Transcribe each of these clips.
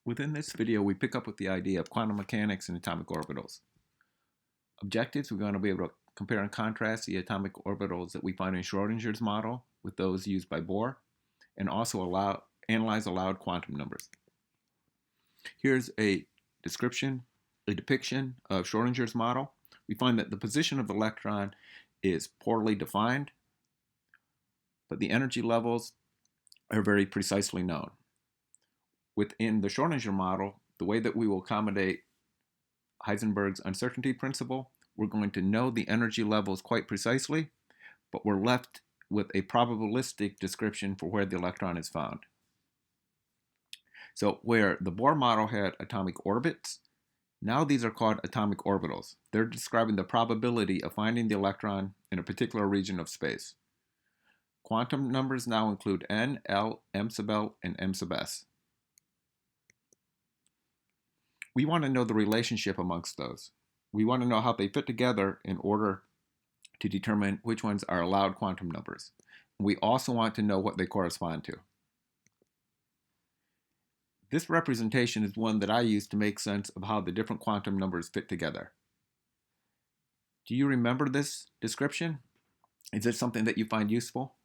Within this video, we pick up with the idea of quantum mechanics and atomic orbitals. Objectives, we're going to be able to compare and contrast the atomic orbitals that we find in Schrodinger's model with those used by Bohr, and also analyze allowed quantum numbers. Here's a depiction of Schrodinger's model. We find that the position of the electron is poorly defined, but the energy levels are very precisely known. Within the Schrodinger model, the way that we will accommodate Heisenberg's uncertainty principle, we're going to know the energy levels quite precisely, but we're left with a probabilistic description for where the electron is found. So where the Bohr model had atomic orbits, now these are called atomic orbitals. They're describing the probability of finding the electron in a particular region of space. Quantum numbers now include n, l, m sub l, and m sub s. We want to know the relationship amongst those. We want to know how they fit together in order to determine which ones are allowed quantum numbers. We also want to know what they correspond to. This representation is one that I use to make sense of how the different quantum numbers fit together. Do you remember this description? Is it something that you find useful?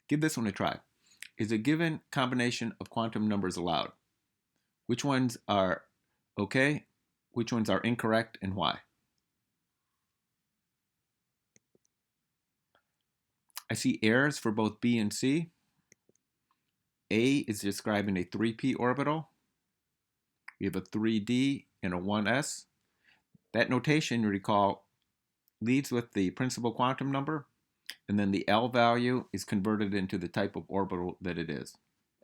Give this one a try. Is a given combination of quantum numbers allowed? Which ones are okay? Which ones are incorrect, and why? I see errors for both B and C. A is describing a 3p orbital. We have a 3d and a 1s. That notation, you recall, leads with the principal quantum number, and then the L value is converted into the type of orbital that it is,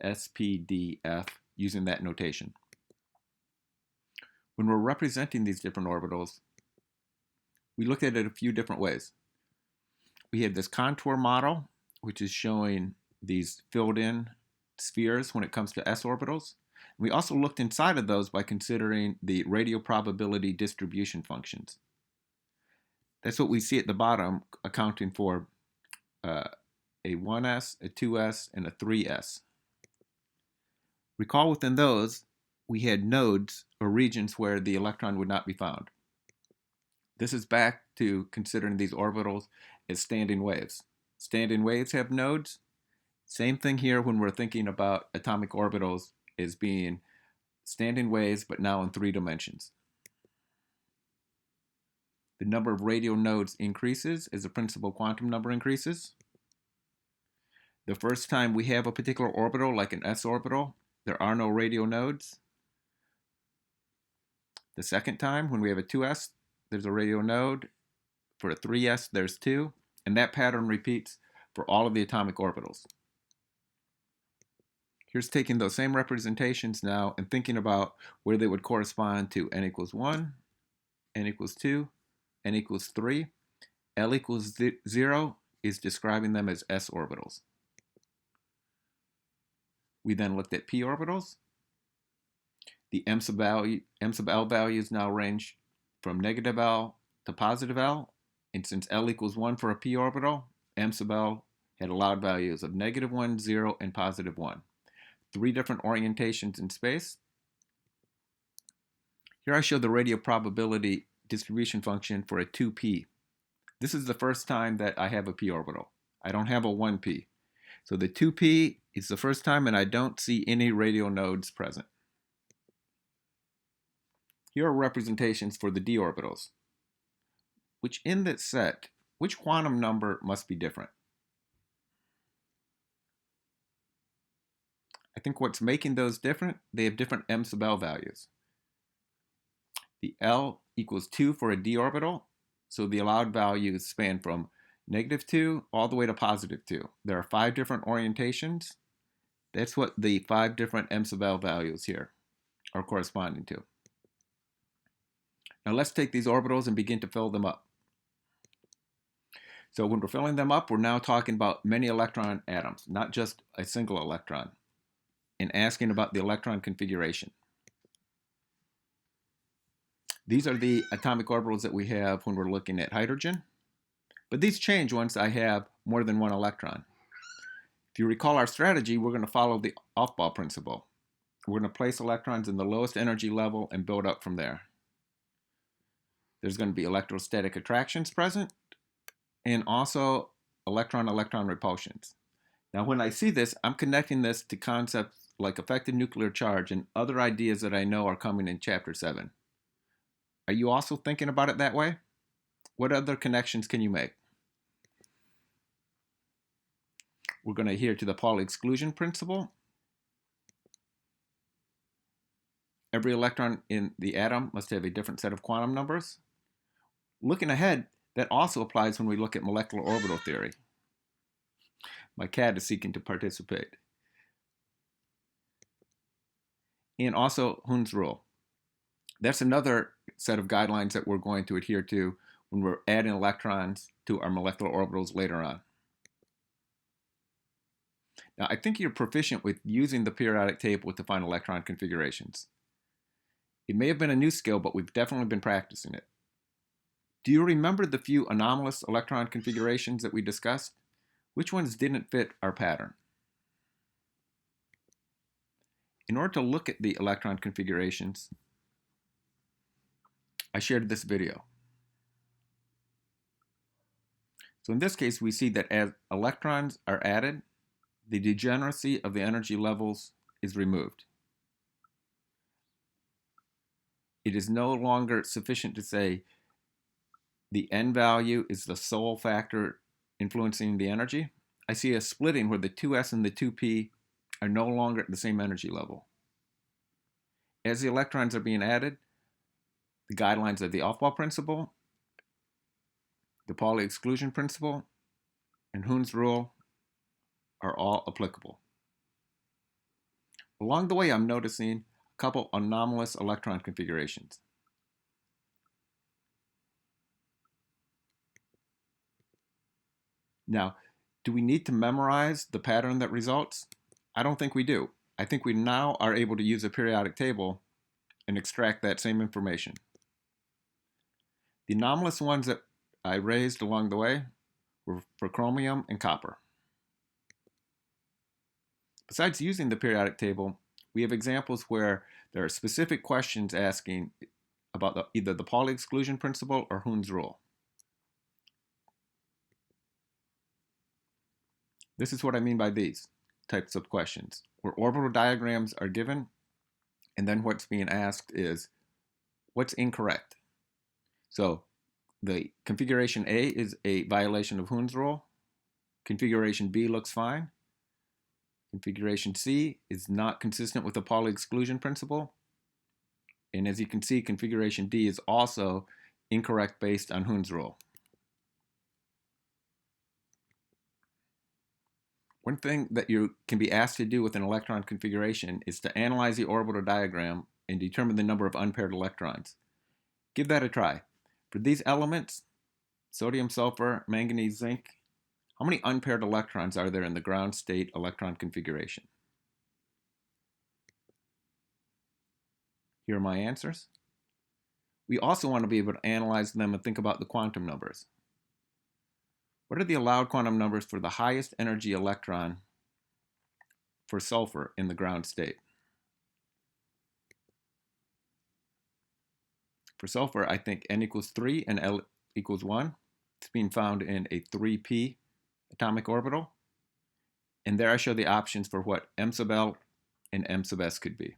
SPDF, using that notation. When we're representing these different orbitals, we look at it a few different ways. We have this contour model, which is showing these filled in spheres when it comes to s orbitals. We also looked inside of those by considering the radio probability distribution functions. That's what we see at the bottom, accounting for a 1s, a 2s, and a 3s. Recall within those, we had nodes or regions where the electron would not be found. This is back to considering these orbitals as standing waves. Standing waves have nodes. Same thing here when we're thinking about atomic orbitals as being standing waves, but now in 3 dimensions. The number of radio nodes increases as the principal quantum number increases. The first time we have a particular orbital, like an s orbital, there are no radio nodes. The second time, when we have a 2s, there's a radio node. For a 3s, there's 2. And that pattern repeats for all of the atomic orbitals. Here's taking those same representations now and thinking about where they would correspond to n equals 1, n equals 2, n equals 3. L equals 0 is describing them as s orbitals. We then looked at p orbitals. The m sub l values now range from negative L to positive L. And since L equals 1 for a p orbital, m sub l had allowed values of negative 1, 0, and positive 1. 3 different orientations in space. Here I show the radio probability distribution function for a 2p. This is the first time that I have a p orbital. I don't have a 1p. So the 2p is the first time, and I don't see any radio nodes present. Here are representations for the d orbitals. Which in that set, which quantum number must be different? I think what's making those different, they have different m sub l values. The L equals 2 for a d orbital, so the allowed values span from negative 2 all the way to positive 2. There are 5 different orientations. That's what the 5 different m sub l values here are corresponding to. Now let's take these orbitals and begin to fill them up. So when we're filling them up, we're now talking about many electron atoms, not just a single electron, and asking about the electron configuration. These are the atomic orbitals that we have when we're looking at hydrogen, but these change once I have more than one electron. If you recall our strategy, we're going to follow the off-ball principle. We're going to place electrons in the lowest energy level and build up from there. There's going to be electrostatic attractions present and also electron-electron repulsions. Now, when I see this, I'm connecting this to concepts like effective nuclear charge and other ideas that I know are coming in Chapter 7. Are you also thinking about it that way? What other connections can you make? We're going to adhere to the Pauli exclusion principle. Every electron in the atom must have a different set of quantum numbers. Looking ahead, that also applies when we look at molecular orbital theory. My cat is seeking to participate. And also Hund's rule. That's another set of guidelines that we're going to adhere to when we're adding electrons to our molecular orbitals later on. Now, I think you're proficient with using the periodic table to find electron configurations. It may have been a new skill, but we've definitely been practicing it. Do you remember the few anomalous electron configurations that we discussed? Which ones didn't fit our pattern? In order to look at the electron configurations, I shared this video. So in this case, we see that as electrons are added, the degeneracy of the energy levels is removed. It is no longer sufficient to say the n value is the sole factor influencing the energy. I see a splitting where the 2s and the 2p are no longer at the same energy level. As the electrons are being added, the guidelines of the off-ball principle, the Pauli exclusion principle, and Hund's rule are all applicable. Along the way, I'm noticing a couple anomalous electron configurations. Now, do we need to memorize the pattern that results? I don't think we do. I think we now are able to use a periodic table and extract that same information. The anomalous ones that I raised along the way were for chromium and copper. Besides using the periodic table, we have examples where there are specific questions asking about either the Pauli exclusion principle or Hund's rule. This is what I mean by these types of questions, where orbital diagrams are given, and then what's being asked is, what's incorrect? So the configuration A is a violation of Hund's rule. Configuration B looks fine. Configuration C is not consistent with the Pauli exclusion principle. And as you can see, configuration D is also incorrect based on Hund's rule. One thing that you can be asked to do with an electron configuration is to analyze the orbital diagram and determine the number of unpaired electrons. Give that a try. For these elements, sodium, sulfur, manganese, zinc, how many unpaired electrons are there in the ground state electron configuration? Here are my answers. We also want to be able to analyze them and think about the quantum numbers. What are the allowed quantum numbers for the highest energy electron for sulfur in the ground state? For sulfur, I think n equals 3 and L equals 1. It's being found in a 3p atomic orbital. And there I show the options for what m sub L and m sub s could be.